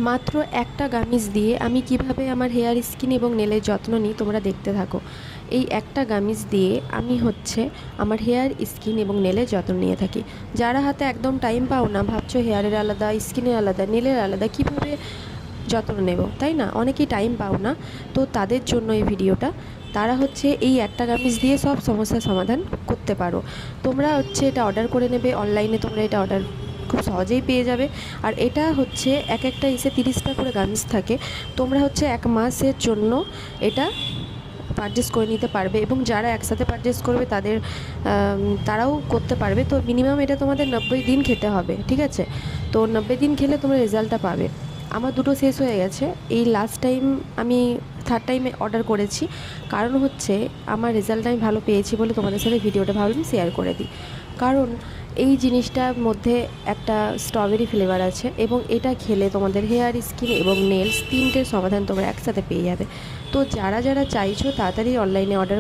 মাত্র একটা গামিজ দিয়ে আমি কিভাবে আমার হেয়ার স্কিন এবং নেলের যত্ন নিই তোমরা দেখতে থাকো। এই একটা গামিজ দিয়ে আমি আমার হেয়ার স্কিন এবং নেলের যত্ন নিয়ে থাকি। যারা হাতে একদম টাইম পাও না, ভাবছো হেয়ারের আলাদা, স্কিনের আলাদা, নেলের আলাদা, কিভাবে যত্ন নেব, তাই না? অনেকেই টাইম পাও না, তো তাদের জন্য এই ভিডিওটা। তারা এই একটা গামিজ দিয়ে সব সমস্যার সমাধান করতে পারো। তোমরা এটা অর্ডার করে নেবে অনলাইনে, তোমরা এটা অর্ডার খুব সহজেই পেয়ে যাবে। আর এটা এক একটা 30টা করে গামিজ থাকে। তোমরা 1 মাসের জন্য এটা পারচেস করে নিতে পারবে, এবং যারা একসাথে পারচেস করবে তারাও করতে পারবে। তো মিনিমাম এটা তোমাদের 90 দিন খেতে হবে, ঠিক আছে? তো 90 দিন খেলে তোমরা রেজাল্টটা পাবে। আমার দুটো শেষ হয়ে গেছে, এই লাস্ট টাইম আমি থার্ড টাইমে অর্ডার করেছি। কারণ আমার রেজাল্ট আমি ভালো পেয়েছি বলে তোমাদের সাথে ভিডিওটা ভাবলাম শেয়ার করে দিই। কারণ এই জিনিসটার মধ্যে একটা স্ট্রবেরি ফ্লেভার আছে, এবং এটা খেলে তোমাদের হেয়ার, স্কিন এবং নেলস তিনটের সমাধান তোমরা একসাথে পেয়ে যাবে। তো যারা যারা চাইছো তাড়াতাড়ি অনলাইনে অর্ডার